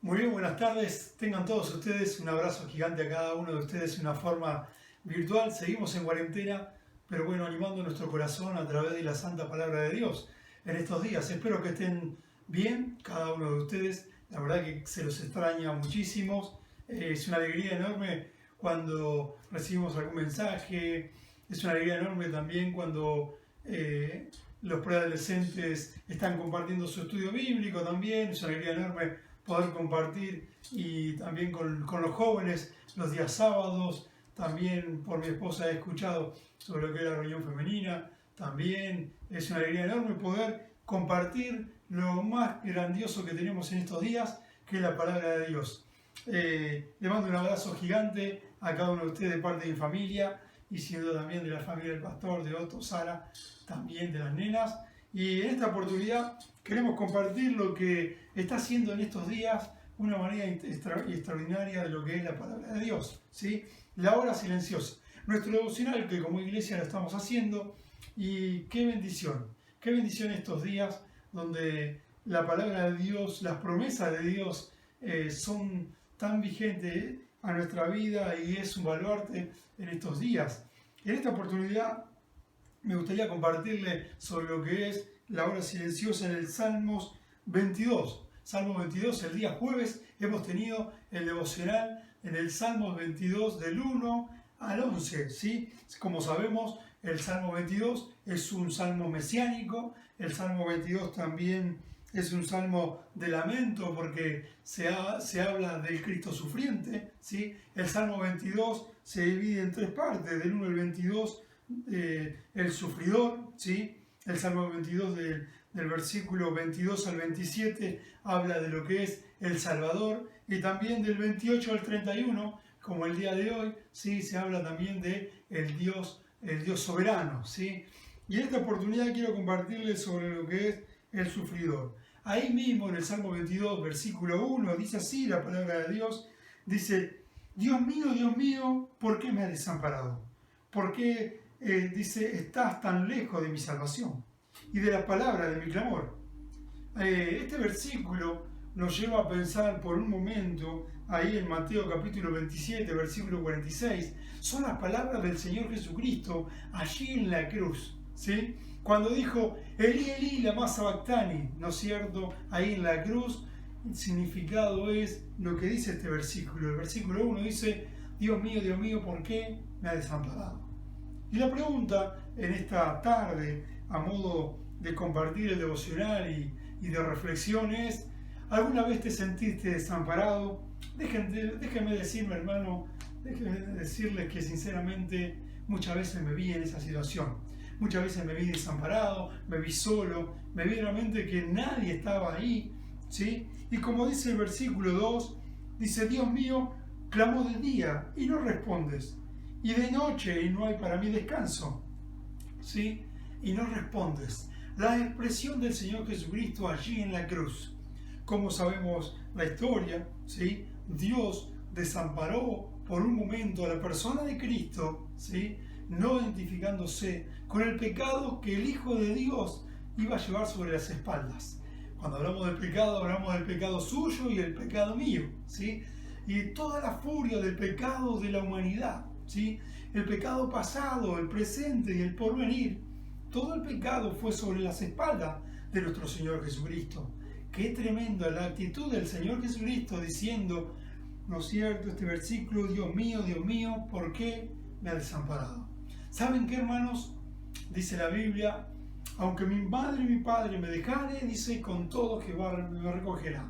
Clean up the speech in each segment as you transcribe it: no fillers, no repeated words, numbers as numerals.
Muy bien, buenas tardes. Tengan todos ustedes un abrazo gigante a cada uno de ustedes de una forma virtual. Seguimos en cuarentena, pero bueno, animando nuestro corazón a través de la santa palabra de Dios en estos días. Espero que estén bien, cada uno de ustedes. La verdad que se los extraña muchísimo. Es una alegría enorme cuando recibimos algún mensaje. Es una alegría enorme también cuando los preadolescentes están compartiendo su estudio bíblico también. Es una alegría enorme poder compartir y también con los jóvenes los días sábados. También por mi esposa he escuchado sobre lo que es la reunión femenina. También es una alegría enorme poder compartir lo más grandioso que tenemos en estos días, que es la palabra de Dios. Le mando un abrazo gigante a cada uno de ustedes de parte de mi familia y siendo también de la familia del pastor, de Otto, Sara, también de las nenas. Y en esta oportunidad queremos compartir lo que está haciendo en estos días una manera extraordinaria de lo que es la palabra de Dios, ¿sí? La hora silenciosa. Nuestro devocional que como iglesia lo estamos haciendo y qué bendición estos días donde la palabra de Dios, las promesas de Dios son tan vigentes a nuestra vida y es un baluarte en estos días. En esta oportunidad me gustaría compartirle sobre lo que es la hora silenciosa en el Salmos 22. Salmo 22, el día jueves hemos tenido el devocional en el Salmo 22 del 1 al 11. ¿Sí? Como sabemos, el Salmo 22 es un salmo mesiánico. El Salmo 22 también es un salmo de lamento porque se habla del Cristo sufriente. ¿Sí? El Salmo 22 se divide en tres partes, del 1 al 22. El sufridor, ¿sí? El Salmo 22 del versículo 22 al 27 habla de lo que es el Salvador, y también del 28 al 31, como el día de hoy, ¿sí? Se habla también de el Dios soberano, ¿sí? Y en esta oportunidad quiero compartirles sobre lo que es el sufridor. Ahí mismo en el Salmo 22, versículo 1, dice así la palabra de Dios, dice: Dios mío, ¿por qué me has desamparado? ¿Por qué dice, estás tan lejos de mi salvación y de la palabra de mi clamor? Este versículo nos lleva a pensar por un momento, ahí en Mateo capítulo 27, versículo 46, son las palabras del Señor Jesucristo allí en la cruz, ¿sí? Cuando dijo, Elí, Elí, lama sabactani, ¿no es cierto? Ahí en la cruz, el significado es lo que dice este versículo. El versículo 1 dice, Dios mío, ¿por qué me has desamparado? Y la pregunta en esta tarde, a modo de compartir el devocional y de reflexión es, ¿alguna vez te sentiste desamparado? Déjenme decirme, hermano, déjenme decirles que sinceramente muchas veces me vi en esa situación. Muchas veces me vi desamparado, me vi solo, me vi realmente que nadie estaba ahí, ¿sí? Y como dice el versículo 2, dice, Dios mío, clamo de día y no respondes, y de noche y no hay para mí descanso, ¿sí? Y no respondes. La expresión del Señor Jesucristo allí en la cruz. Como sabemos la historia, ¿sí? Dios desamparó por un momento a la persona de Cristo, ¿sí? No identificándose con el pecado que el Hijo de Dios iba a llevar sobre las espaldas. Cuando hablamos del pecado suyo y el pecado mío, ¿sí? Y toda la furia del pecado de la humanidad, ¿sí? El pecado pasado, el presente y el porvenir, todo el pecado fue sobre las espaldas de nuestro Señor Jesucristo. Qué tremenda la actitud del Señor Jesucristo diciendo, ¿no es cierto? Este versículo, Dios mío, ¿por qué me has desamparado? ¿Saben qué, hermanos? Dice la Biblia, aunque mi madre y mi padre me dejare, dice, con todo Jehová me recogerá.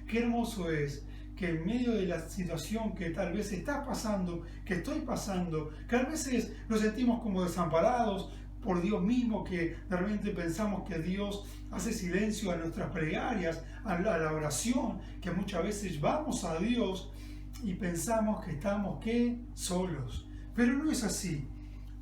Qué hermoso es que en medio de la situación que tal vez estás pasando, que estoy pasando, que a veces nos sentimos como desamparados por Dios mismo, que de repente pensamos que Dios hace silencio a nuestras plegarias, a la oración, que muchas veces vamos a Dios y pensamos que estamos, ¿qué? Solos. Pero no es así.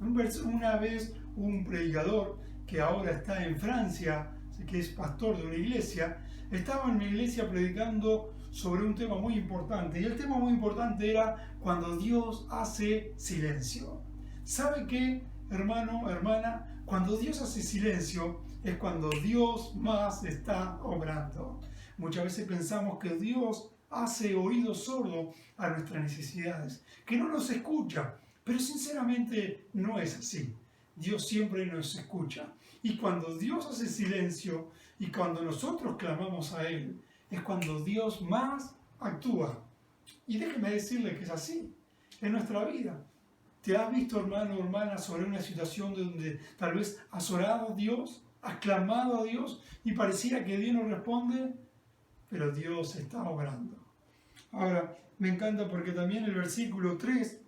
Una vez un predicador que ahora está en Francia, que es pastor de una iglesia, estaba en una iglesia predicando sobre un tema muy importante, y el tema muy importante era cuando Dios hace silencio. ¿Sabe qué, hermano, hermana? Cuando Dios hace silencio es cuando Dios más está obrando. Muchas veces pensamos que Dios hace oído sordo a nuestras necesidades, que no nos escucha. Pero sinceramente no es así. Dios siempre nos escucha. Y cuando Dios hace silencio y cuando nosotros clamamos a Él, es cuando Dios más actúa. Y déjeme decirle que es así en nuestra vida. ¿Te has visto, hermano o hermana, sobre una situación donde tal vez has orado a Dios, has clamado a Dios y pareciera que Dios no responde? Pero Dios está obrando. Ahora, me encanta porque también el versículo 3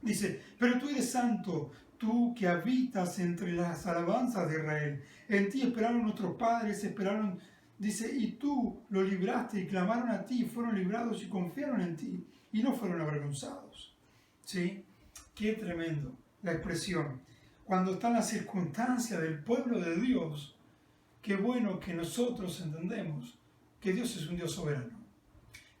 dice, pero tú eres santo, tú que habitas entre las alabanzas de Israel. En ti esperaron nuestros padres, esperaron, dice, y tú lo libraste y clamaron a ti, fueron librados y confiaron en ti y no fueron avergonzados. ¿Sí? Qué tremendo la expresión. Cuando están las circunstancias del pueblo de Dios, qué bueno que nosotros entendemos que Dios es un Dios soberano.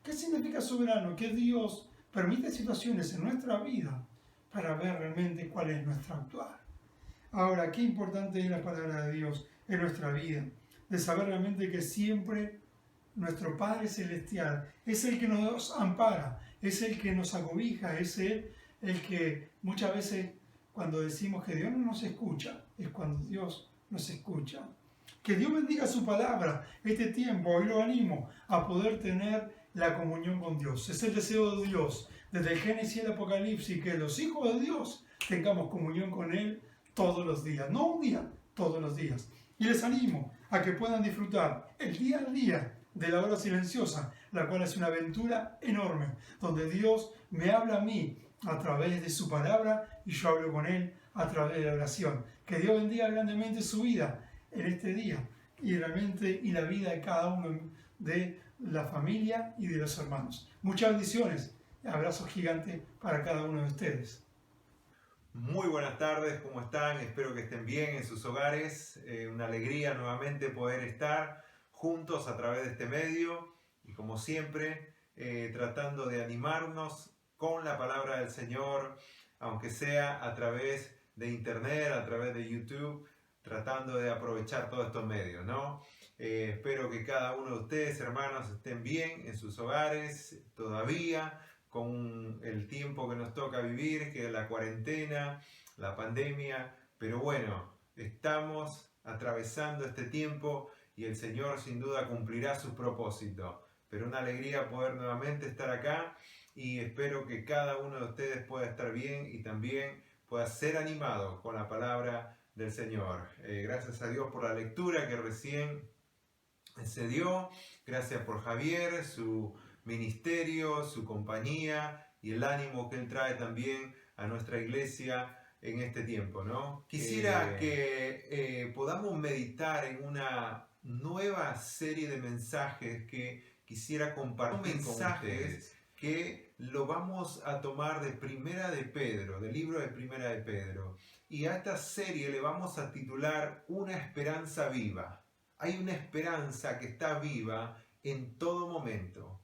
¿Qué significa soberano? Que Dios permite situaciones en nuestra vida para ver realmente cuál es nuestro actuar. Ahora, qué importante es la palabra de Dios en nuestra vida, de saber realmente que siempre nuestro Padre Celestial es el que nos ampara, es el que nos acobija, es Él el que muchas veces cuando decimos que Dios no nos escucha, es cuando Dios nos escucha. Que Dios bendiga su palabra este tiempo. Hoy lo animo a poder tener la comunión con Dios. Es el deseo de Dios, desde el Génesis y el Apocalipsis, que los hijos de Dios tengamos comunión con Él todos los días. No un día, todos los días. Y les animo a que puedan disfrutar el día al día de la hora silenciosa, la cual es una aventura enorme, donde Dios me habla a mí a través de su palabra y yo hablo con Él a través de la oración. Que Dios bendiga grandemente su vida en este día y realmente y la vida de cada uno de la familia y de los hermanos. Muchas bendiciones, abrazos gigantes para cada uno de ustedes. Muy buenas tardes, ¿cómo están? Espero que estén bien en sus hogares. Una alegría nuevamente poder estar juntos a través de este medio y como siempre tratando de animarnos con la palabra del Señor, aunque sea a través de internet, a través de YouTube, tratando de aprovechar todos estos medios, ¿no? Espero que cada uno de ustedes, hermanos, estén bien en sus hogares todavía, con el tiempo que nos toca vivir, que es la cuarentena, la pandemia, pero bueno, estamos atravesando este tiempo y el Señor sin duda cumplirá sus propósitos. Pero una alegría poder nuevamente estar acá y espero que cada uno de ustedes pueda estar bien y también pueda ser animado con la palabra del Señor. Gracias a Dios por la lectura que recién se dio. Gracias por Javier, su ministerio, su compañía y el ánimo que él trae también a nuestra iglesia en este tiempo, ¿no? Quisiera que podamos meditar en una nueva serie de mensajes que quisiera compartir con ustedes, que lo vamos a tomar de Primera de Pedro, del libro de Primera de Pedro. Y a esta serie le vamos a titular Una esperanza viva. Hay una esperanza que está viva en todo momento,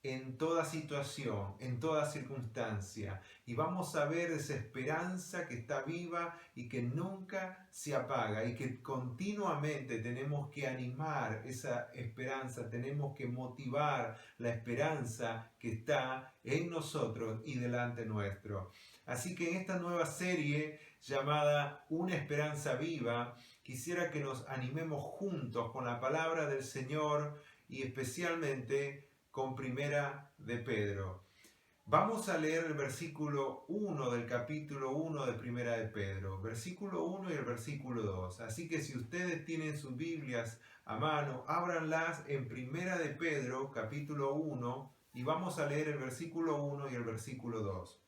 en toda situación, en toda circunstancia. Y vamos a ver esa esperanza que está viva y que nunca se apaga y que continuamente tenemos que animar esa esperanza, tenemos que motivar la esperanza que está en nosotros y delante nuestro. Así que en esta nueva serie llamada Una esperanza viva, quisiera que nos animemos juntos con la palabra del Señor y especialmente con Primera de Pedro. Vamos a leer el versículo 1 del capítulo 1 de Primera de Pedro, versículo 1 y el versículo 2. Así que si ustedes tienen sus Biblias a mano, ábranlas en Primera de Pedro, capítulo 1, y vamos a leer el versículo 1 y el versículo 2.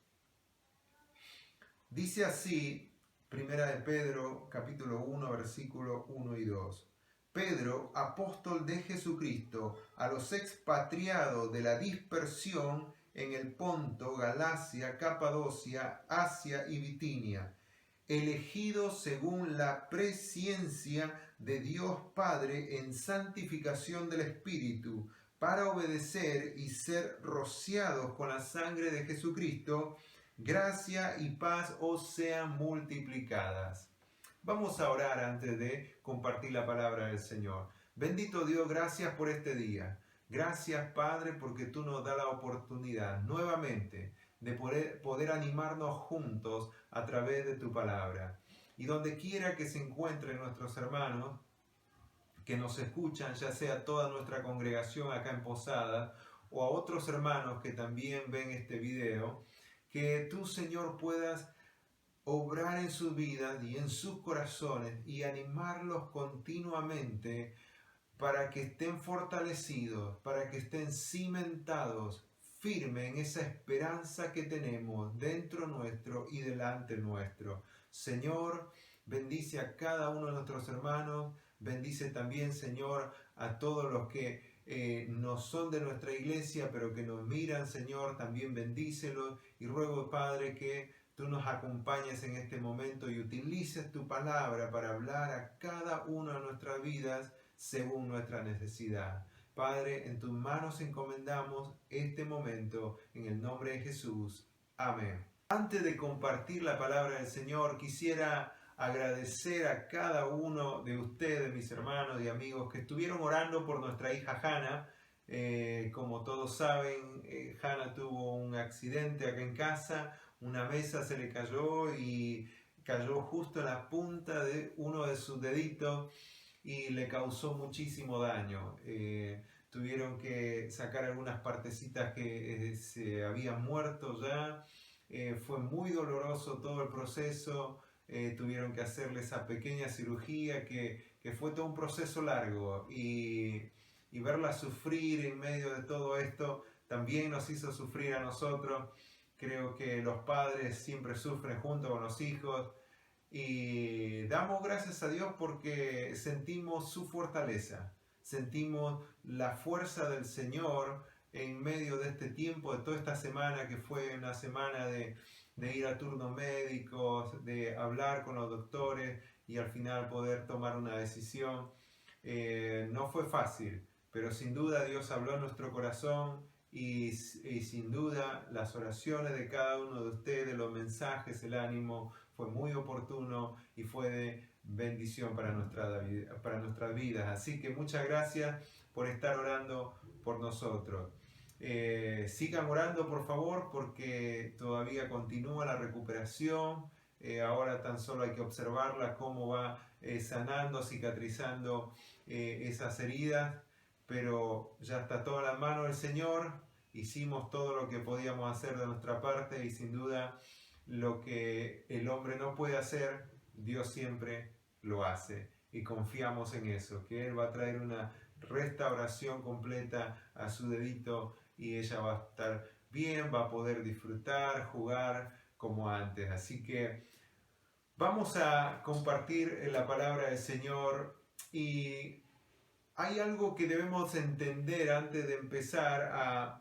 Dice así, Primera de Pedro, capítulo 1, versículo 1 y 2. Pedro, apóstol de Jesucristo, a los expatriados de la dispersión en el Ponto, Galacia, Capadocia, Asia y Bitinia, elegidos según la presciencia de Dios Padre en santificación del Espíritu, para obedecer y ser rociados con la sangre de Jesucristo, gracia y paz os sean multiplicadas. Vamos a orar antes de compartir la palabra del Señor. Bendito Dios, gracias por este día. Gracias, Padre, porque tú nos das la oportunidad nuevamente de poder animarnos juntos a través de tu palabra. Y donde quiera que se encuentren nuestros hermanos que nos escuchan, ya sea toda nuestra congregación acá en Posada o a otros hermanos que también ven este video, que tú, Señor, puedas obrar en sus vidas y en sus corazones y animarlos continuamente para que estén fortalecidos, para que estén cimentados, firmes en esa esperanza que tenemos dentro nuestro y delante nuestro. Señor, bendice a cada uno de nuestros hermanos, bendice también, Señor, a todos los que no son de nuestra iglesia, pero que nos miran, Señor, también bendícelos y ruego, Padre, que tú nos acompañes en este momento y utilices tu palabra para hablar a cada una de nuestras vidas según nuestra necesidad. Padre, en tus manos encomendamos este momento en el nombre de Jesús. Amén. Antes de compartir la palabra del Señor, quisiera agradecer a cada uno de ustedes, mis hermanos y amigos, que estuvieron orando por nuestra hija Hannah. Como todos saben, Hannah tuvo un accidente acá en casa, una mesa se le cayó y cayó justo en la punta de uno de sus deditos y le causó muchísimo daño. Tuvieron que sacar algunas partecitas que se habían muerto ya. Fue muy doloroso todo el proceso. Tuvieron que hacerle esa pequeña cirugía que fue todo un proceso largo y verla sufrir en medio de todo esto también nos hizo sufrir a nosotros. Creo que los padres siempre sufren junto con los hijos y damos gracias a Dios porque sentimos su fortaleza, sentimos la fuerza del Señor en medio de este tiempo, de toda esta semana que fue una semana de ir a turnos médicos, de hablar con los doctores y al final poder tomar una decisión. No fue fácil, pero sin duda Dios habló en nuestro corazón y sin duda las oraciones de cada uno de ustedes, los mensajes, el ánimo, fue muy oportuno y fue de bendición para nuestras vidas. Así que muchas gracias por estar orando por nosotros. Sigan orando por favor porque todavía continúa la recuperación. Ahora tan solo hay que observarla cómo va sanando, cicatrizando esas heridas, pero ya está todo en la mano del Señor. Hicimos todo lo que podíamos hacer de nuestra parte y sin duda lo que el hombre no puede hacer, Dios siempre lo hace y confiamos en eso, que Él va a traer una restauración completa a su dedito y ella va a estar bien, va a poder disfrutar, jugar como antes. Así que vamos a compartir la palabra del Señor y hay algo que debemos entender antes de empezar a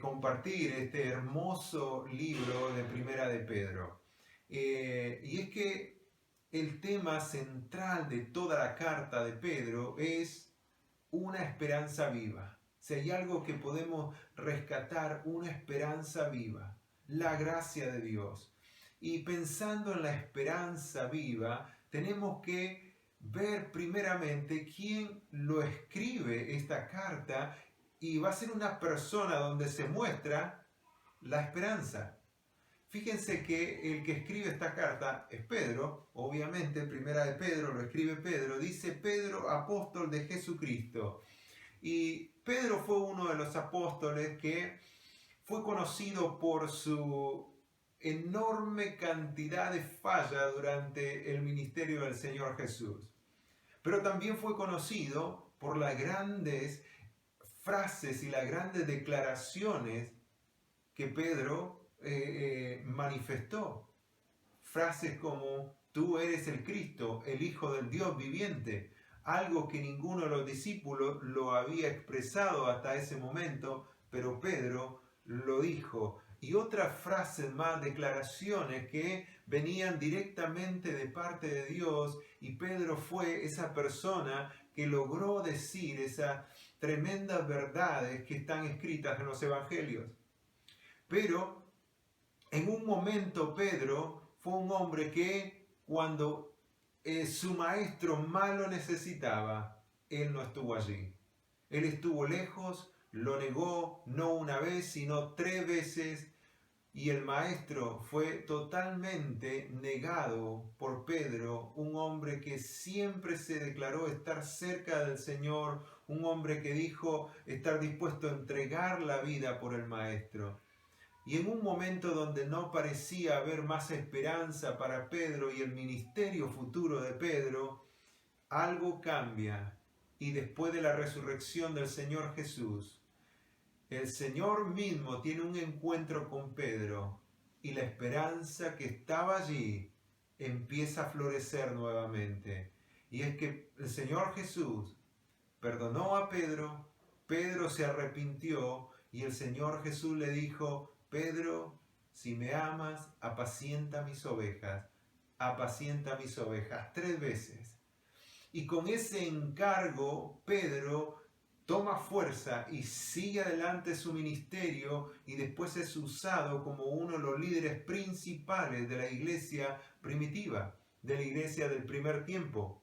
compartir este hermoso libro de Primera de Pedro. Y es que el tema central de toda la carta de Pedro es una esperanza viva. Si hay algo que podemos rescatar, una esperanza viva, la gracia de Dios. Y pensando en la esperanza viva, tenemos que ver primeramente quién lo escribe esta carta y va a ser una persona donde se muestra la esperanza. Fíjense que el que escribe esta carta es Pedro, obviamente, Primera de Pedro, lo escribe Pedro, dice Pedro, apóstol de Jesucristo. Y Pedro fue uno de los apóstoles que fue conocido por su enorme cantidad de fallas durante el ministerio del Señor Jesús. Pero también fue conocido por las grandes frases y las grandes declaraciones que Pedro manifestó. Frases como, tú eres el Cristo, el Hijo del Dios viviente, algo que ninguno de los discípulos lo había expresado hasta ese momento, pero Pedro lo dijo. Y otras frases más, declaraciones que venían directamente de parte de Dios, y Pedro fue esa persona que logró decir esas tremendas verdades que están escritas en los evangelios. Pero en un momento Pedro fue un hombre que cuando su maestro más lo necesitaba, él no estuvo allí. Él estuvo lejos, lo negó no una vez, sino 3 veces. Y el maestro fue totalmente negado por Pedro, un hombre que siempre se declaró estar cerca del Señor, un hombre que dijo estar dispuesto a entregar la vida por el maestro. Y en un momento donde no parecía haber más esperanza para Pedro y el ministerio futuro de Pedro, algo cambia. Y después de la resurrección del Señor Jesús, el Señor mismo tiene un encuentro con Pedro y la esperanza que estaba allí empieza a florecer nuevamente. Y es que el Señor Jesús perdonó a Pedro, Pedro se arrepintió y el Señor Jesús le dijo: Pedro, si me amas, apacienta mis ovejas, 3 veces. Y con ese encargo, Pedro toma fuerza y sigue adelante su ministerio y después es usado como uno de los líderes principales de la iglesia primitiva, de la iglesia del primer tiempo.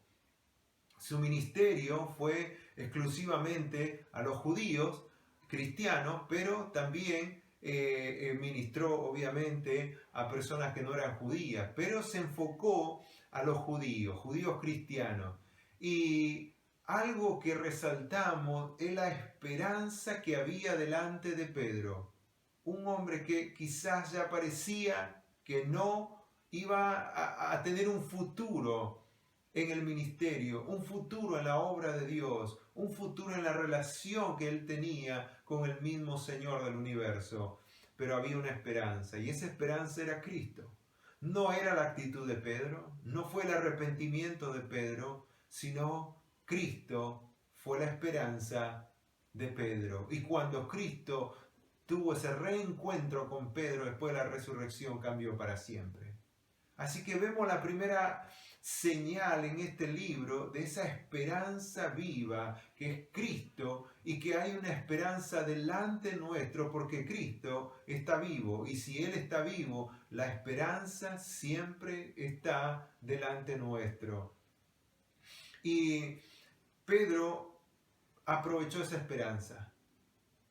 Su ministerio fue exclusivamente a los judíos, cristianos, pero también ministró obviamente a personas que no eran judías, pero se enfocó a los judíos cristianos. Y algo que resaltamos es la esperanza que había delante de Pedro. Un hombre que quizás ya parecía que no iba a tener un futuro en el ministerio, un futuro en la obra de Dios, un futuro en la relación que él tenía con el mismo Señor del universo. Pero había una esperanza, y esa esperanza era Cristo. No era la actitud de Pedro, no fue el arrepentimiento de Pedro, sino Cristo fue la esperanza de Pedro. Y cuando Cristo tuvo ese reencuentro con Pedro después de la resurrección, cambió para siempre. Así que vemos la primera señal en este libro de esa esperanza viva que es Cristo, y que hay una esperanza delante nuestro porque Cristo está vivo, y si Él está vivo, la esperanza siempre está delante nuestro. Y Pedro aprovechó esa esperanza.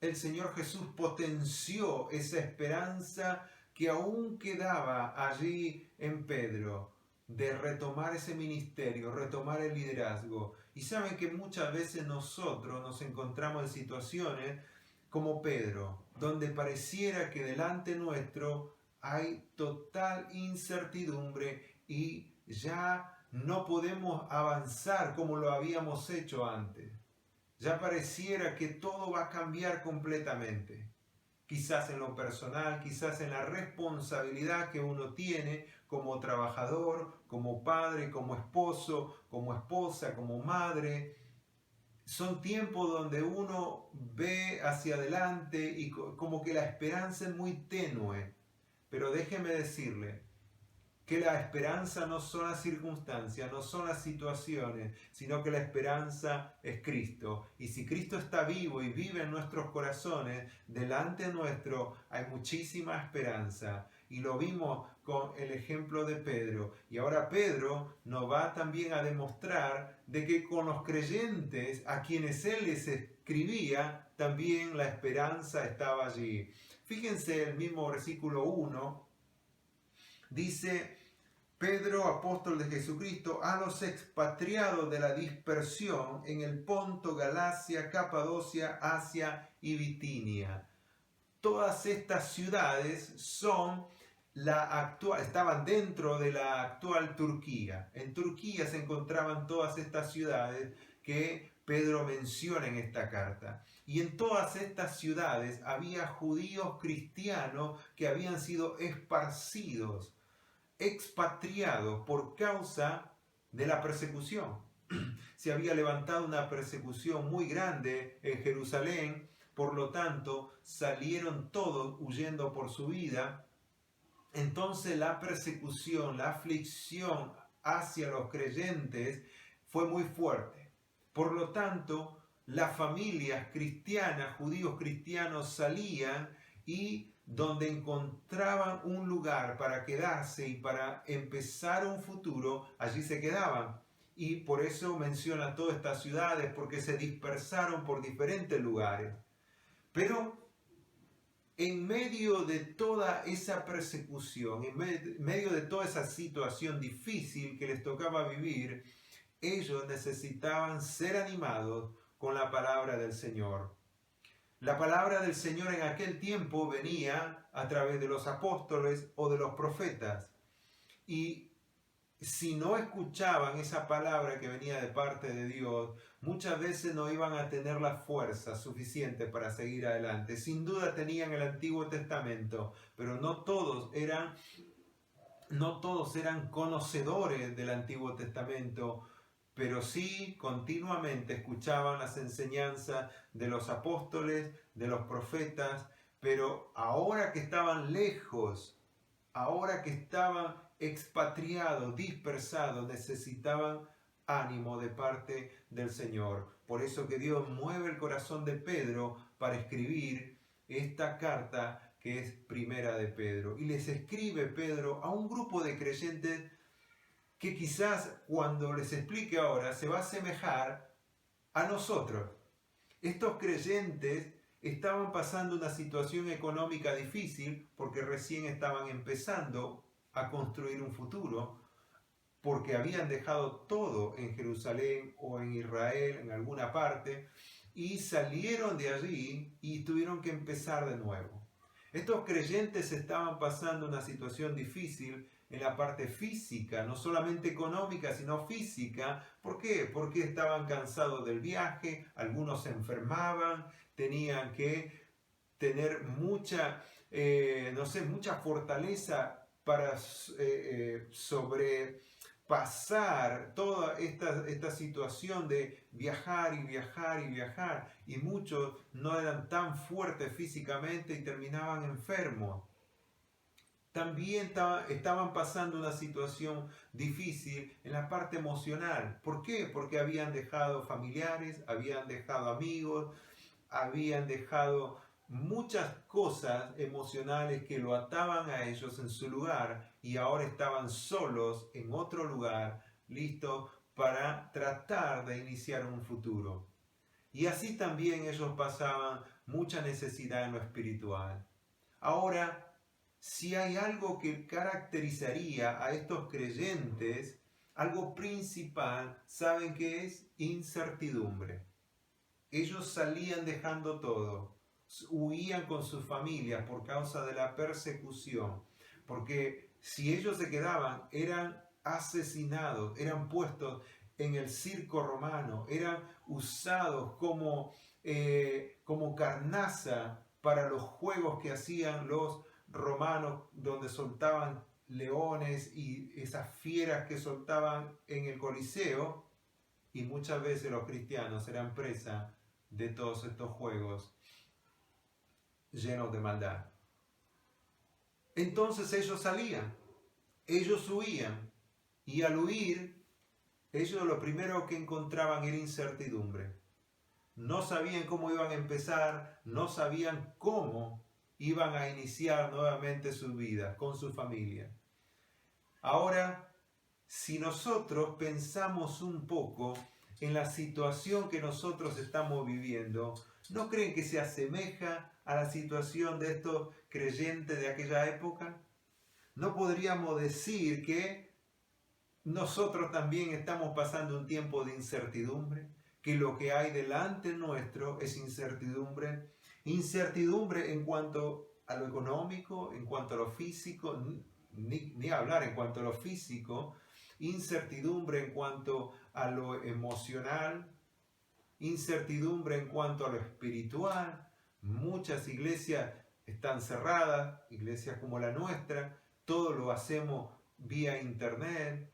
El Señor Jesús potenció esa esperanza que aún quedaba allí en Pedro, de retomar ese ministerio, retomar el liderazgo. Y saben que muchas veces nosotros nos encontramos en situaciones como Pedro, donde pareciera que delante nuestro hay total incertidumbre y ya no podemos avanzar como lo habíamos hecho antes. Ya pareciera que todo va a cambiar completamente. Quizás en lo personal, quizás en la responsabilidad que uno tiene como trabajador, como padre, como esposo, como esposa, como madre. Son tiempos donde uno ve hacia adelante y como que la esperanza es muy tenue. Pero déjeme decirle que la esperanza no son las circunstancias, no son las situaciones, sino que la esperanza es Cristo. Y si Cristo está vivo y vive en nuestros corazones, delante nuestro hay muchísima esperanza. Y lo vimos con el ejemplo de Pedro. Y ahora Pedro nos va también a demostrar de que con los creyentes a quienes él les escribía, también la esperanza estaba allí. Fíjense el mismo versículo 1. Dice: Pedro, apóstol de Jesucristo, a los expatriados de la dispersión en el Ponto, Galacia, Capadocia, Asia y Bitinia. Todas estas ciudades estaban dentro de la actual Turquía. En Turquía se encontraban todas estas ciudades que Pedro menciona en esta carta. Y en todas estas ciudades había judíos cristianos que habían sido esparcidos, expatriados por causa de la persecución. Se había levantado una persecución muy grande en Jerusalén, por lo tanto salieron todos huyendo por su vida. Entonces la persecución, la aflicción hacia los creyentes fue muy fuerte. Por lo tanto, las familias cristianas, judíos cristianos, salían y donde encontraban un lugar para quedarse y para empezar un futuro, allí se quedaban. y por eso menciona todas estas ciudades, porque se dispersaron por diferentes lugares. Pero en medio de toda esa persecución, en medio de toda esa situación difícil que les tocaba vivir, ellos necesitaban ser animados con la palabra del Señor. La palabra del Señor en aquel tiempo venía a través de los apóstoles o de los profetas. Y si no escuchaban esa palabra que venía de parte de Dios, muchas veces no iban a tener la fuerza suficiente para seguir adelante. Sin duda tenían el Antiguo Testamento, pero no todos eran conocedores del Antiguo Testamento, pero sí continuamente escuchaban las enseñanzas de los apóstoles, de los profetas, pero ahora que estaban lejos, ahora que estaban expatriados, dispersados, necesitaban ánimo de parte del Señor. Por eso que Dios mueve el corazón de Pedro para escribir esta carta que es Primera de Pedro. Y les escribe Pedro a un grupo de creyentes que quizás cuando les explique ahora se va a asemejar a nosotros. Estos creyentes estaban pasando una situación económica difícil porque recién estaban empezando a construir un futuro, porque habían dejado todo en Jerusalén o en Israel, en alguna parte, y salieron de allí y tuvieron que empezar de nuevo. Estos creyentes estaban pasando una situación difícil en la parte física, no solamente económica, sino física. ¿Por qué? Porque estaban cansados del viaje, algunos se enfermaban, tenían que tener mucha fortaleza para sobrepasar toda esta situación de viajar y viajar y viajar, y muchos no eran tan fuertes físicamente y terminaban enfermos. También estaban pasando una situación difícil en la parte emocional. ¿Por qué? Porque habían dejado familiares, habían dejado amigos, habían dejado muchas cosas emocionales que lo ataban a ellos en su lugar, y ahora estaban solos en otro lugar, listos para tratar de iniciar un futuro. Y así también ellos pasaban mucha necesidad en lo espiritual. Ahora, si hay algo que caracterizaría a estos creyentes, algo principal, ¿saben qué es? Incertidumbre. Ellos salían dejando todo, huían con sus familias por causa de la persecución, porque si ellos se quedaban, eran asesinados, eran puestos en el circo romano, eran usados como carnaza para los juegos que hacían los romanos, donde soltaban leones y esas fieras que soltaban en el Coliseo, y muchas veces los cristianos eran presa de todos estos juegos llenos de maldad. Entonces ellos salían, ellos huían, y al huir, ellos lo primero que encontraban era incertidumbre. No sabían cómo iban a empezar, no sabían cómo iban a iniciar nuevamente su vida con su familia. Ahora, si nosotros pensamos un poco en la situación que nosotros estamos viviendo, ¿no creen que se asemeja a la situación de estos creyentes de aquella época? ¿No podríamos decir que nosotros también estamos pasando un tiempo de incertidumbre? Que lo que hay delante nuestro es incertidumbre. Incertidumbre en cuanto a lo económico, en cuanto a lo físico, ni hablar en cuanto a lo físico. Incertidumbre en cuanto a lo emocional, incertidumbre en cuanto a lo espiritual. Muchas iglesias están cerradas, iglesias como la nuestra, todo lo hacemos vía internet.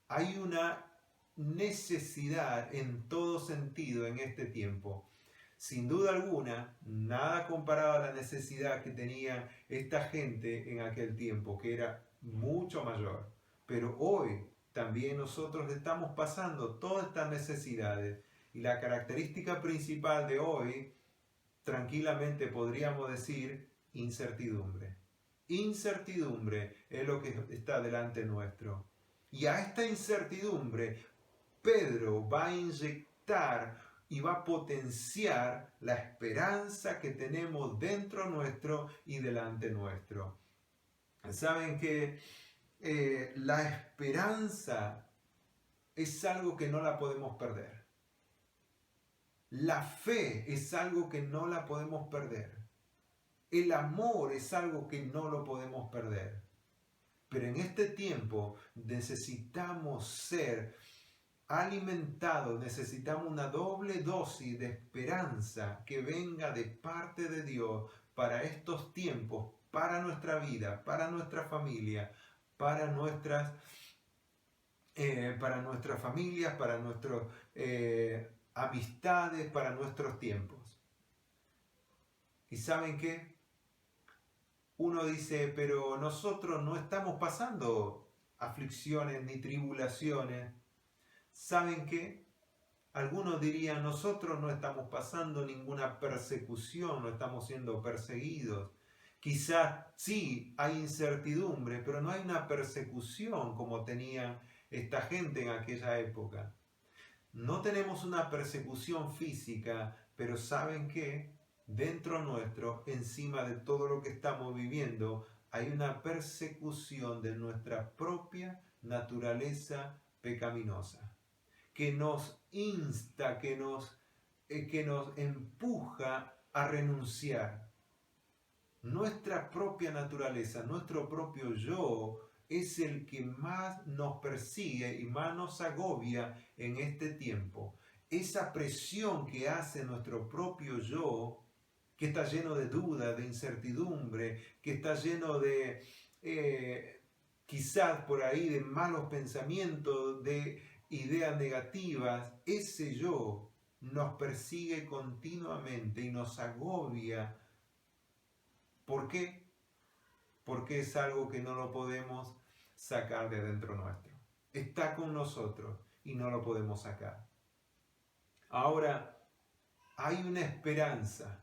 Hay una necesidad en todo sentido en este tiempo. Sin duda alguna, nada comparado a la necesidad que tenía esta gente en aquel tiempo, que era mucho mayor. Pero hoy también nosotros estamos pasando todas estas necesidades, y la característica principal de hoy, tranquilamente podríamos decir, incertidumbre. Incertidumbre es lo que está delante nuestro. Y a esta incertidumbre Pedro va a inyectar y va a potenciar la esperanza que tenemos dentro nuestro y delante nuestro. Saben que la esperanza es algo que no la podemos perder. La fe es algo que no la podemos perder. El amor es algo que no lo podemos perder. Pero en este tiempo necesitamos ser alimentados, necesitamos una doble dosis de esperanza que venga de parte de Dios para estos tiempos, para nuestra vida, para nuestra familia, para nuestras familias, para nuestras amistades, para nuestros tiempos. ¿Y saben qué? Uno dice, pero nosotros no estamos pasando aflicciones ni tribulaciones. ¿Saben qué? Algunos dirían, nosotros no estamos pasando ninguna persecución, no estamos siendo perseguidos. Quizás sí hay incertidumbre, pero no hay una persecución como tenía esta gente en aquella época. No tenemos una persecución física, pero ¿saben qué? Dentro nuestro, encima de todo lo que estamos viviendo, hay una persecución de nuestra propia naturaleza pecaminosa, que nos insta, que nos empuja a renunciar. Nuestra propia naturaleza, nuestro propio yo, es el que más nos persigue y más nos agobia en este tiempo. Esa presión que hace nuestro propio yo, que está lleno de duda, de incertidumbre, que está lleno de quizás por ahí de malos pensamientos, de ideas negativas, ese yo nos persigue continuamente y nos agobia. ¿Por qué? Porque es algo que no lo podemos sacar de dentro nuestro. Está con nosotros y no lo podemos sacar. Ahora, hay una esperanza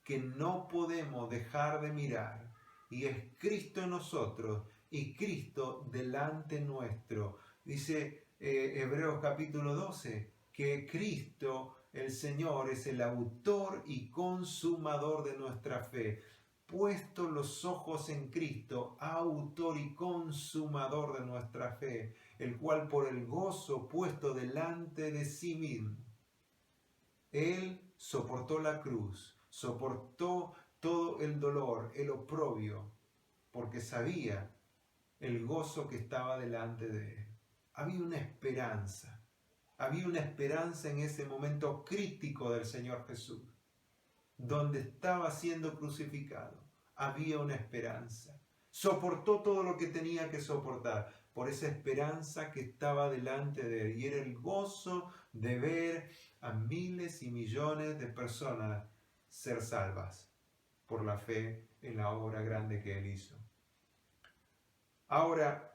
que no podemos dejar de mirar, y es Cristo en nosotros y Cristo delante nuestro. Dice Hebreos capítulo 12, que Cristo, el Señor, es el autor y consumador de nuestra fe. Puesto los ojos en Cristo, autor y consumador de nuestra fe, el cual por el gozo puesto delante de sí mismo, Él soportó la cruz, soportó todo el dolor, el oprobio, porque sabía el gozo que estaba delante de Él. Había una esperanza en ese momento crítico del Señor Jesús, donde estaba siendo crucificado. Había una esperanza. Soportó todo lo que tenía que soportar por esa esperanza que estaba delante de Él, y era el gozo de ver a miles y millones de personas ser salvas por la fe en la obra grande que Él hizo. Ahora,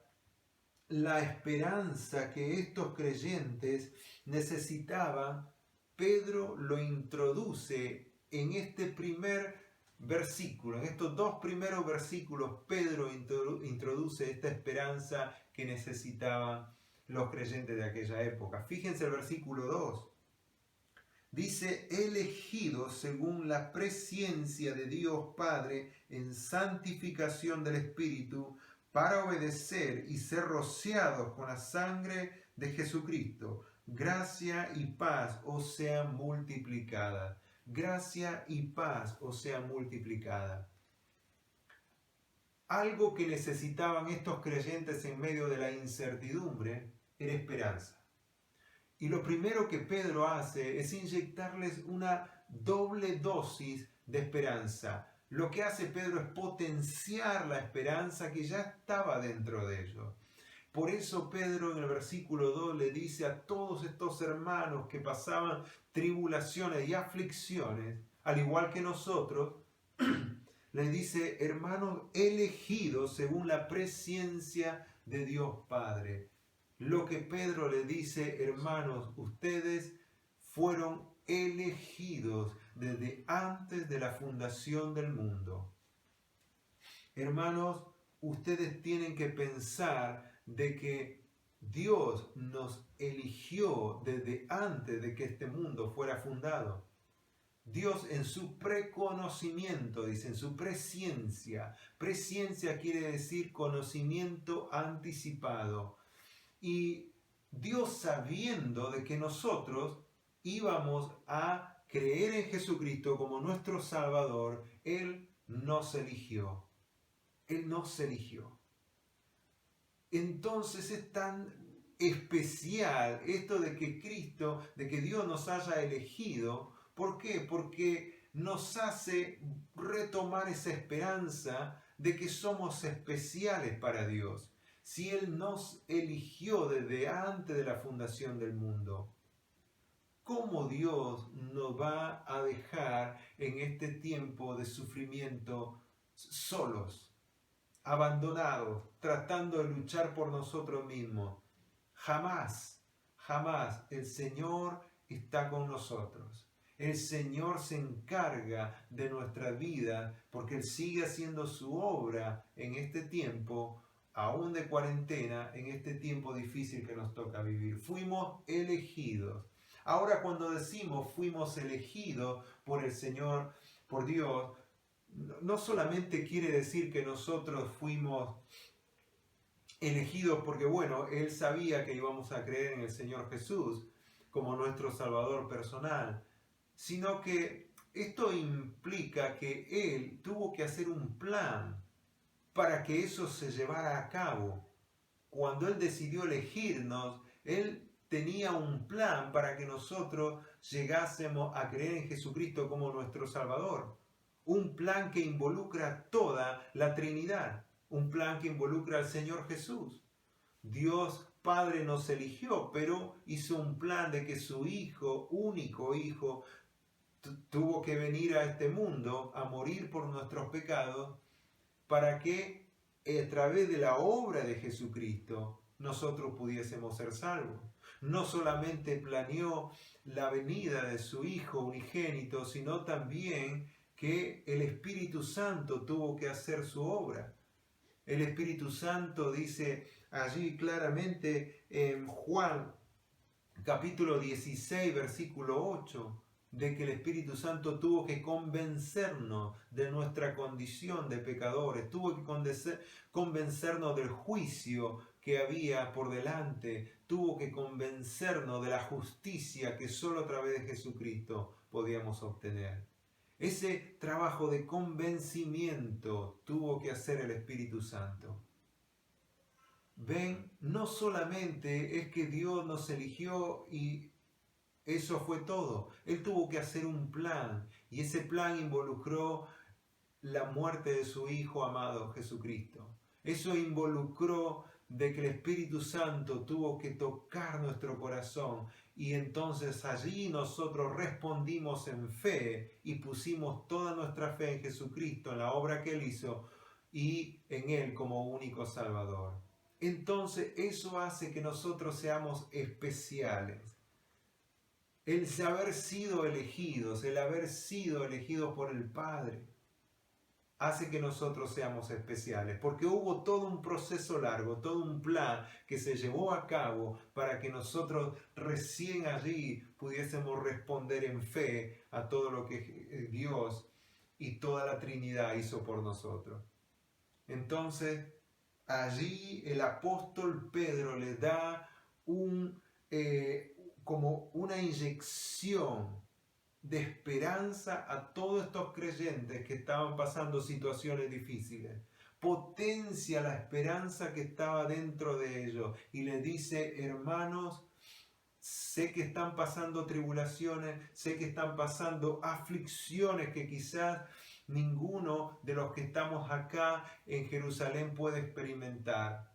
la esperanza que estos creyentes necesitaban, Pedro lo introduce en este primer versículo. En estos dos primeros versículos, Pedro introduce esta esperanza que necesitaban los creyentes de aquella época. Fíjense el versículo 2. Dice, elegidos según la presciencia de Dios Padre en santificación del Espíritu, para obedecer y ser rociados con la sangre de Jesucristo. Gracia y paz os sean multiplicadas. Gracia y paz os sean multiplicadas. Algo que necesitaban estos creyentes en medio de la incertidumbre era esperanza. Y lo primero que Pedro hace es inyectarles una doble dosis de esperanza. Lo que hace Pedro es potenciar la esperanza que ya estaba dentro de ellos. Por eso Pedro en el versículo 2 le dice a todos estos hermanos que pasaban tribulaciones y aflicciones, al igual que nosotros, les dice, hermanos elegidos según la presciencia de Dios Padre. Lo que Pedro le dice, hermanos, ustedes fueron elegidos desde antes de la fundación del mundo. Hermanos, ustedes tienen que pensar de que Dios nos eligió desde antes de que este mundo fuera fundado. Dios en su preconocimiento, dice, en su presciencia. Presciencia quiere decir conocimiento anticipado. Y Dios, sabiendo de que nosotros íbamos a creer en Jesucristo como nuestro Salvador, Él nos eligió. Él nos eligió. Entonces es tan especial esto de que Cristo, de que Dios nos haya elegido. ¿Por qué? Porque nos hace retomar esa esperanza de que somos especiales para Dios. Si Él nos eligió desde antes de la fundación del mundo, ¿cómo Dios nos va a dejar en este tiempo de sufrimiento solos, abandonados, tratando de luchar por nosotros mismos? Jamás, jamás. El Señor está con nosotros. El Señor se encarga de nuestra vida porque Él sigue haciendo su obra en este tiempo, aún de cuarentena, en este tiempo difícil que nos toca vivir. Fuimos elegidos. Ahora, cuando decimos fuimos elegidos por el Señor, por Dios, no solamente quiere decir que nosotros fuimos elegidos porque, bueno, Él sabía que íbamos a creer en el Señor Jesús como nuestro Salvador personal, sino que esto implica que Él tuvo que hacer un plan para que eso se llevara a cabo. Cuando Él decidió elegirnos, Él tenía un plan para que nosotros llegásemos a creer en Jesucristo como nuestro Salvador. Un plan que involucra toda la Trinidad. Un plan que involucra al Señor Jesús. Dios Padre nos eligió, pero hizo un plan de que su Hijo, único Hijo, tuvo que venir a este mundo a morir por nuestros pecados para que a través de la obra de Jesucristo nosotros pudiésemos ser salvos. No solamente planeó la venida de su Hijo unigénito, sino también que el Espíritu Santo tuvo que hacer su obra. El Espíritu Santo dice allí claramente en Juan capítulo 16, versículo 8, de que el Espíritu Santo tuvo que convencernos de nuestra condición de pecadores, tuvo que convencernos del juicio que había por delante, tuvo que convencernos de la justicia que solo a través de Jesucristo podíamos obtener. Ese trabajo de convencimiento tuvo que hacer el Espíritu Santo. Ven, no solamente es que Dios nos eligió y eso fue todo. Él tuvo que hacer un plan y ese plan involucró la muerte de su Hijo amado Jesucristo. Eso involucró de que el Espíritu Santo tuvo que tocar nuestro corazón y entonces allí nosotros respondimos en fe y pusimos toda nuestra fe en Jesucristo, en la obra que Él hizo y en Él como único Salvador. Entonces eso hace que nosotros seamos especiales. El haber sido elegidos por el Padre, hace que nosotros seamos especiales, porque hubo todo un proceso largo, todo un plan que se llevó a cabo para que nosotros recién allí pudiésemos responder en fe a todo lo que Dios y toda la Trinidad hizo por nosotros. Entonces, allí el apóstol Pedro le da como una inyección de esperanza a todos estos creyentes que estaban pasando situaciones difíciles. Potencia la esperanza que estaba dentro de ellos y les dice: hermanos, sé que están pasando tribulaciones, sé que están pasando aflicciones que quizás ninguno de los que estamos acá en Jerusalén puede experimentar.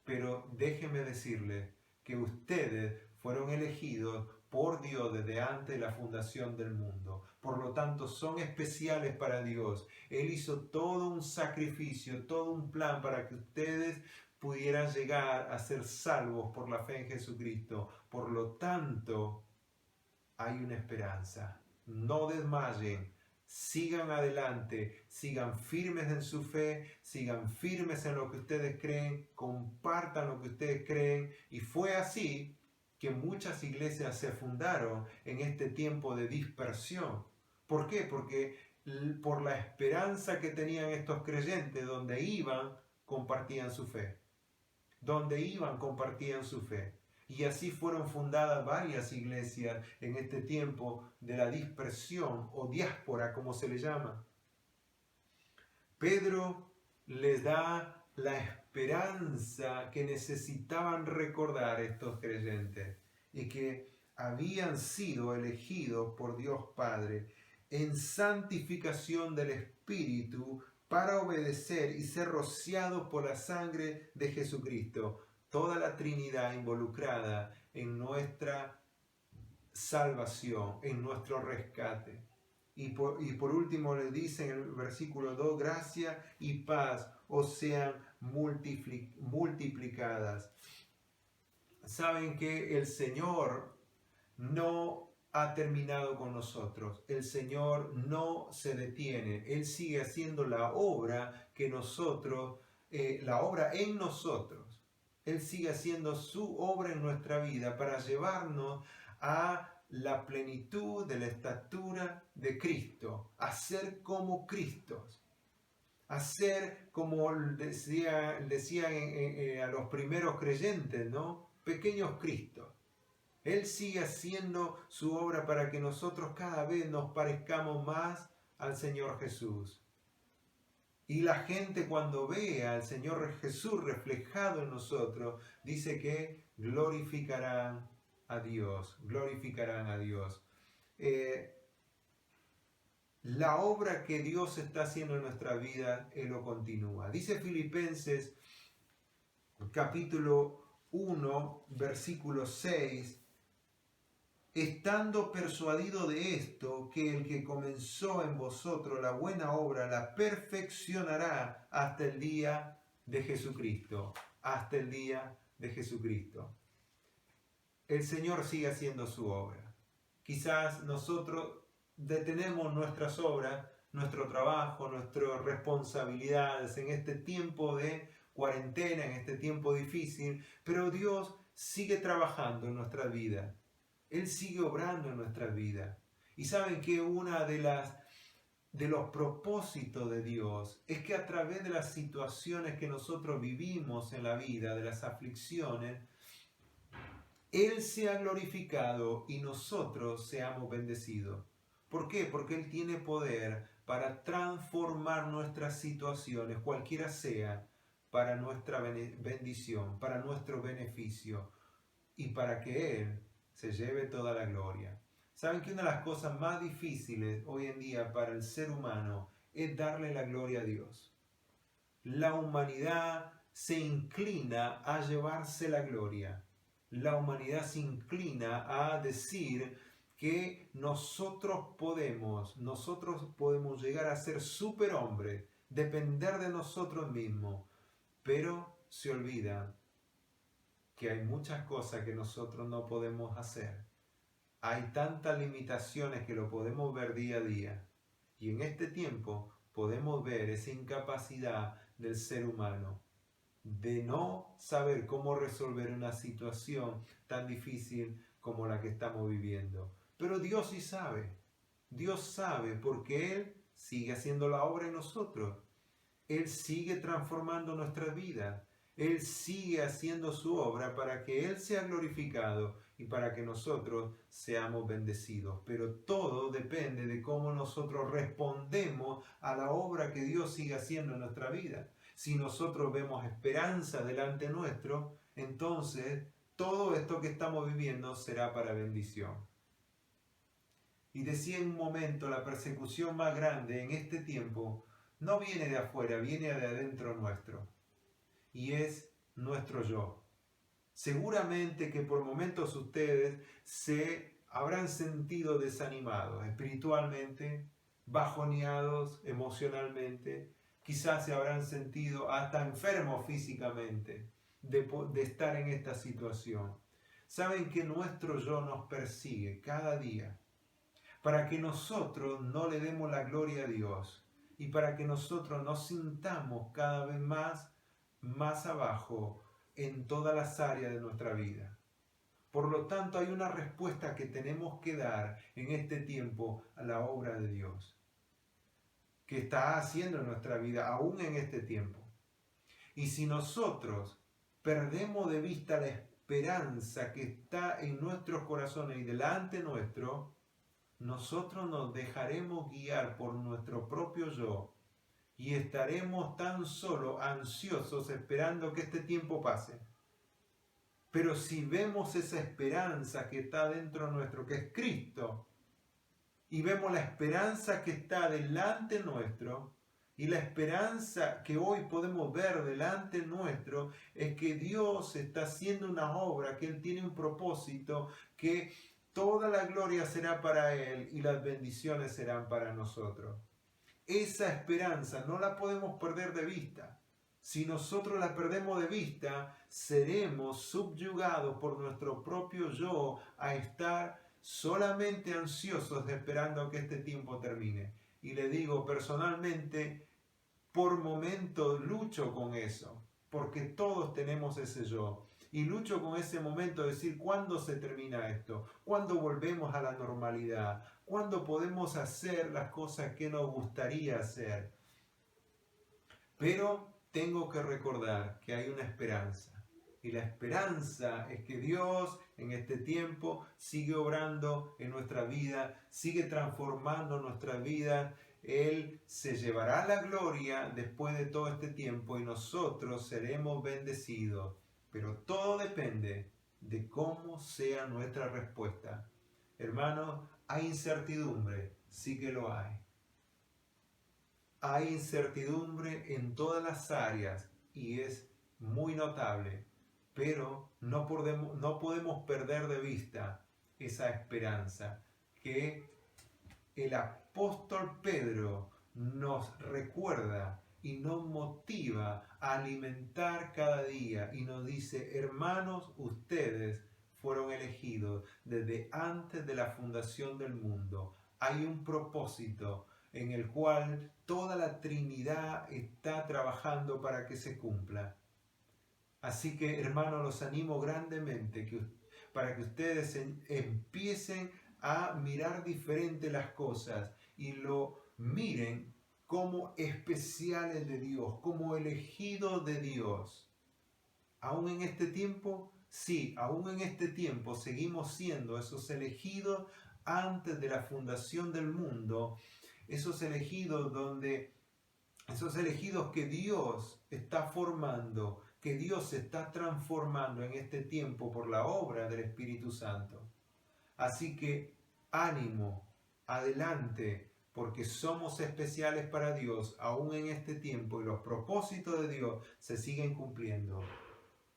Pero déjenme decirles que ustedes fueron elegidos por Dios desde antes de la fundación del mundo. Por lo tanto, son especiales para Dios. Él hizo todo un sacrificio, todo un plan para que ustedes pudieran llegar a ser salvos por la fe en Jesucristo. Por lo tanto, hay una esperanza. No desmayen, sigan adelante, sigan firmes en su fe, sigan firmes en lo que ustedes creen, compartan lo que ustedes creen. Y fue así que muchas iglesias se fundaron en este tiempo de dispersión. ¿Por qué? Porque por la esperanza que tenían estos creyentes, donde iban, compartían su fe. Donde iban, compartían su fe. Y así fueron fundadas varias iglesias en este tiempo de la dispersión o diáspora, como se le llama. Pedro les da la esperanza que necesitaban recordar estos creyentes y que habían sido elegidos por Dios Padre en santificación del Espíritu para obedecer y ser rociados por la sangre de Jesucristo. Toda la Trinidad involucrada en nuestra salvación, en nuestro rescate. Y por último le dice en el versículo 2, gracia y paz os sean multiplicadas. Saben que el Señor no ha terminado con nosotros. El Señor no se detiene. Él sigue haciendo la obra que nosotros, la obra en nosotros. Él sigue haciendo su obra en nuestra vida para llevarnos a la plenitud de la estatura de Cristo, a ser como Cristo, a ser como decían a los primeros creyentes, ¿no? Pequeños Cristos. Él sigue haciendo su obra para que nosotros cada vez nos parezcamos más al Señor Jesús. Y la gente cuando ve al Señor Jesús reflejado en nosotros, dice que glorificarán a Dios, glorificarán a Dios. La obra que Dios está haciendo en nuestra vida, Él lo continúa. Dice Filipenses capítulo 1, versículo 6, estando persuadido de esto, que el que comenzó en vosotros la buena obra, la perfeccionará hasta el día de Jesucristo. Hasta el día de Jesucristo. El Señor sigue haciendo su obra. Quizás nosotros detenemos nuestras obras, nuestro trabajo, nuestras responsabilidades en este tiempo de cuarentena, en este tiempo difícil, pero Dios sigue trabajando en nuestra vida. Él sigue obrando en nuestra vida. Y saben que una de los propósitos de Dios es que a través de las situaciones que nosotros vivimos en la vida, de las aflicciones, Él sea glorificado y nosotros seamos bendecidos. ¿Por qué? Porque Él tiene poder para transformar nuestras situaciones, cualquiera sea, para nuestra bendición, para nuestro beneficio y para que Él se lleve toda la gloria. ¿Saben que una de las cosas más difíciles hoy en día para el ser humano es darle la gloria a Dios? La humanidad se inclina a llevarse la gloria. La humanidad se inclina a decir que nosotros podemos llegar a ser superhombres, depender de nosotros mismos, pero se olvida que hay muchas cosas que nosotros no podemos hacer. Hay tantas limitaciones que lo podemos ver día a día. Y en este tiempo podemos ver esa incapacidad del ser humano de no saber cómo resolver una situación tan difícil como la que estamos viviendo. Pero Dios sí sabe. Dios sabe porque Él sigue haciendo la obra en nosotros. Él sigue transformando nuestras vidas. Él sigue haciendo su obra para que Él sea glorificado y para que nosotros seamos bendecidos. Pero todo depende de cómo nosotros respondemos a la obra que Dios sigue haciendo en nuestra vida. Si nosotros vemos esperanza delante nuestro, entonces todo esto que estamos viviendo será para bendición. Y decía en un momento, la persecución más grande en este tiempo no viene de afuera, viene de adentro nuestro. Y es nuestro yo. Seguramente que por momentos ustedes se habrán sentido desanimados espiritualmente, bajoneados emocionalmente, quizás se habrán sentido hasta enfermos físicamente de estar en esta situación. Saben que nuestro yo nos persigue cada día para que nosotros no le demos la gloria a Dios y para que nosotros nos sintamos cada vez más abajo en todas las áreas de nuestra vida. Por lo tanto, hay una respuesta que tenemos que dar en este tiempo a la obra de Dios, que está haciendo en nuestra vida, aún en este tiempo. Y si nosotros perdemos de vista la esperanza que está en nuestros corazones y delante nuestro, nosotros nos dejaremos guiar por nuestro propio yo y estaremos tan solo ansiosos esperando que este tiempo pase. Pero si vemos esa esperanza que está dentro nuestro, que es Cristo, y vemos la esperanza que está delante nuestro, y la esperanza que hoy podemos ver delante nuestro, es que Dios está haciendo una obra, que Él tiene un propósito, que toda la gloria será para Él y las bendiciones serán para nosotros. Esa esperanza no la podemos perder de vista. Si nosotros la perdemos de vista, seremos subyugados por nuestro propio yo a estar solamente ansiosos esperando que este tiempo termine. Y le digo personalmente, por momentos lucho con eso, porque todos tenemos ese yo. Y lucho con ese momento de decir, ¿cuándo se termina esto? ¿Cuándo volvemos a la normalidad? ¿Cuándo podemos hacer las cosas que nos gustaría hacer? Pero tengo que recordar que hay una esperanza. Y la esperanza es que Dios en este tiempo sigue obrando en nuestra vida, sigue transformando nuestra vida. Él se llevará la gloria después de todo este tiempo y nosotros seremos bendecidos. Pero todo depende de cómo sea nuestra respuesta. Hermanos, hay incertidumbre, sí que lo hay. Hay incertidumbre en todas las áreas y es muy notable, pero no podemos perder de vista esa esperanza que el apóstol Pedro nos recuerda y nos motiva a alimentar cada día y nos dice, hermanos, ustedes fueron elegidos desde antes de la fundación del mundo. Hay un propósito en el cual toda la Trinidad está trabajando para que se cumpla. Así que, hermanos, los animo grandemente para que ustedes empiecen a mirar diferente las cosas y lo miren como especiales de Dios, como elegidos de Dios. Aún en este tiempo, sí, aún en este tiempo seguimos siendo esos elegidos antes de la fundación del mundo, esos elegidos que Dios está formando, que Dios está transformando en este tiempo por la obra del Espíritu Santo. Así que ánimo, adelante, porque somos especiales para Dios aún en este tiempo y los propósitos de Dios se siguen cumpliendo.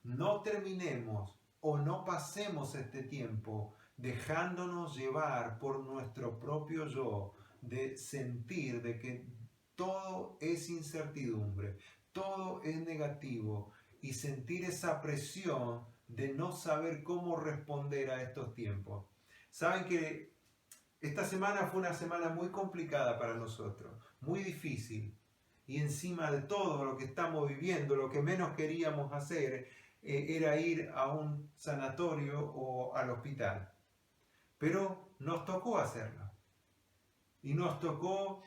No terminemos o no pasemos este tiempo dejándonos llevar por nuestro propio yo, de sentir de que todo es incertidumbre, todo es negativo y sentir esa presión de no saber cómo responder a estos tiempos. Saben que esta semana fue una semana muy complicada para nosotros, muy difícil. Y encima de todo lo que estamos viviendo, lo que menos queríamos hacer era ir a un sanatorio o al hospital. Pero nos tocó hacerlo. Y nos tocó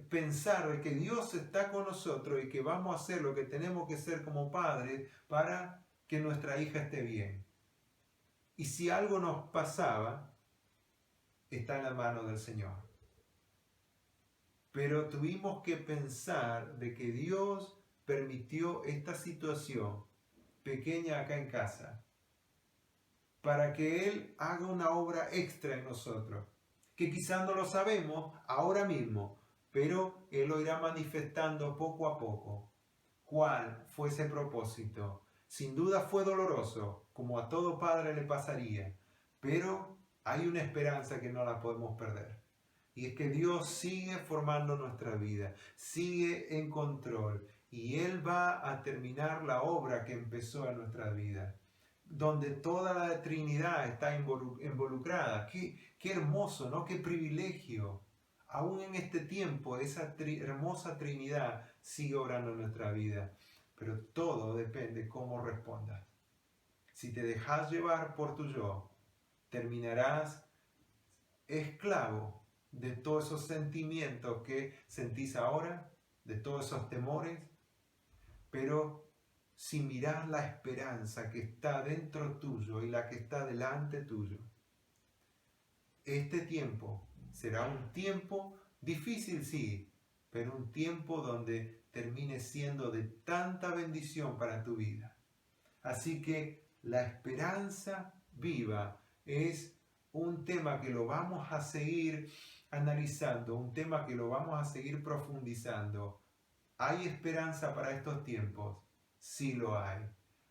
pensar de que Dios está con nosotros y que vamos a hacer lo que tenemos que hacer como padres para que nuestra hija esté bien. Y si algo nos pasaba, está en la mano del Señor. Pero tuvimos que pensar de que Dios permitió esta situación pequeña acá en casa para que Él haga una obra extra en nosotros, que quizás no lo sabemos ahora mismo, pero Él lo irá manifestando poco a poco. ¿Cuál fue ese propósito? Sin duda fue doloroso, como a todo padre le pasaría, pero hay una esperanza que no la podemos perder. Y es que Dios sigue formando nuestra vida, sigue en control y Él va a terminar la obra que empezó en nuestra vida, donde toda la Trinidad está involucrada. ¿Qué Qué hermoso, ¿no? Qué privilegio. Aún en este tiempo, esa hermosa Trinidad sigue obrando en nuestra vida. Pero todo depende cómo respondas. Si te dejas llevar por tu yo, terminarás esclavo de todos esos sentimientos que sentís ahora, de todos esos temores, pero si mirás la esperanza que está dentro tuyo y la que está delante tuyo, este tiempo será un tiempo difícil, sí, pero un tiempo donde termine siendo de tanta bendición para tu vida. Así que la esperanza viva es un tema que lo vamos a seguir analizando, un tema que lo vamos a seguir profundizando. ¿Hay esperanza para estos tiempos? Sí lo hay.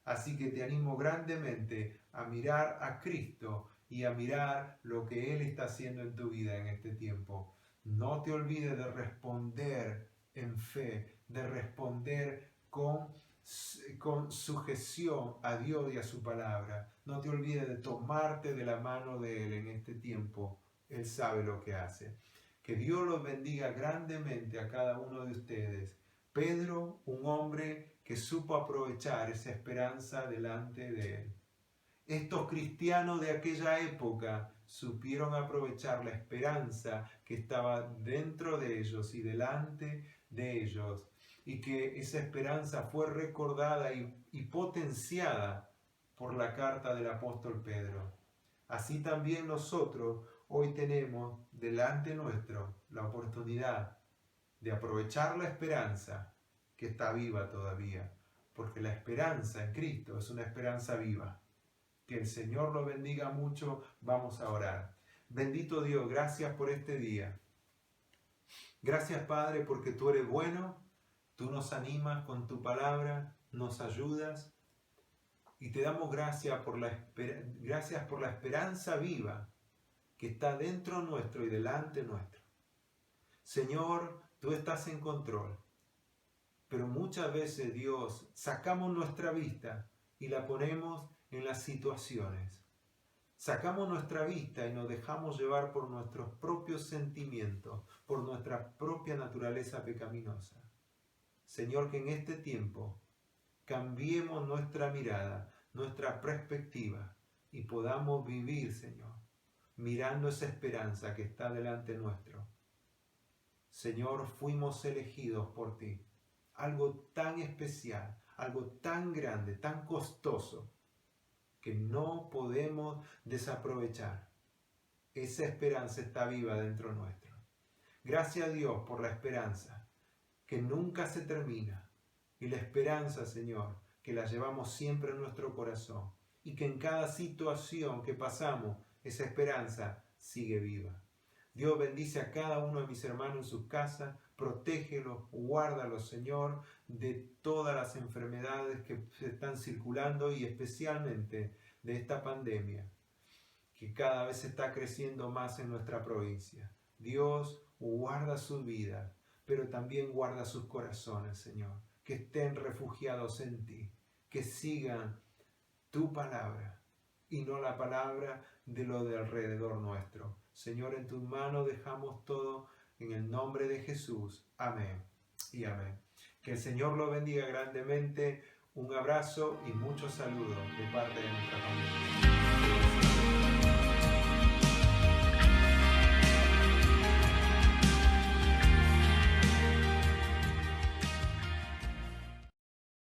Así que te animo grandemente a mirar a Cristo y a mirar lo que Él está haciendo en tu vida en este tiempo. No te olvides de responder en fe, de responder con sujeción a Dios y a su palabra. No te olvides de tomarte de la mano de Él en este tiempo. Él sabe lo que hace. Que Dios los bendiga grandemente a cada uno de ustedes. Pedro, un hombre que supo aprovechar esa esperanza delante de Él. Estos cristianos de aquella época supieron aprovechar la esperanza que estaba dentro de ellos y delante de ellos, y que esa esperanza fue recordada y potenciada por la carta del apóstol Pedro. Así también nosotros hoy tenemos delante nuestro la oportunidad de aprovechar la esperanza que está viva todavía, porque la esperanza en Cristo es una esperanza viva. Que el Señor lo bendiga mucho. Vamos a orar. Bendito Dios, gracias por este día. Gracias, Padre, porque tú eres bueno, tú nos animas con tu palabra, nos ayudas y te damos gracias por la esperanza viva que está dentro nuestro y delante nuestro. Señor, tú estás en control, pero muchas veces, Dios, sacamos nuestra vista y la ponemos en las situaciones. Sacamos nuestra vista y nos dejamos llevar por nuestros propios sentimientos, por nuestra propia naturaleza pecaminosa. Señor, que en este tiempo cambiemos nuestra mirada, nuestra perspectiva y podamos vivir, Señor, mirando esa esperanza que está delante nuestro. Señor, fuimos elegidos por ti. Algo tan especial, algo tan grande, tan costoso, que no podemos desaprovechar. Esa esperanza está viva dentro nuestro. Gracias a Dios por la esperanza, que nunca se termina. Y la esperanza, Señor, que la llevamos siempre en nuestro corazón. Y que en cada situación que pasamos, esa esperanza sigue viva. Dios bendice a cada uno de mis hermanos en sus casas. Protégelos, guárdalos, Señor, de todas las enfermedades que se están circulando y especialmente de esta pandemia que cada vez está creciendo más en nuestra provincia. Dios, guarda sus vidas, pero también guarda sus corazones, Señor, que estén refugiados en ti, que sigan tu palabra y no la palabra de lo de alrededor nuestro. Señor, en tus manos dejamos todo. En el nombre de Jesús. Amén y amén. Que el Señor lo bendiga grandemente. Un abrazo y muchos saludos de parte de nuestra familia.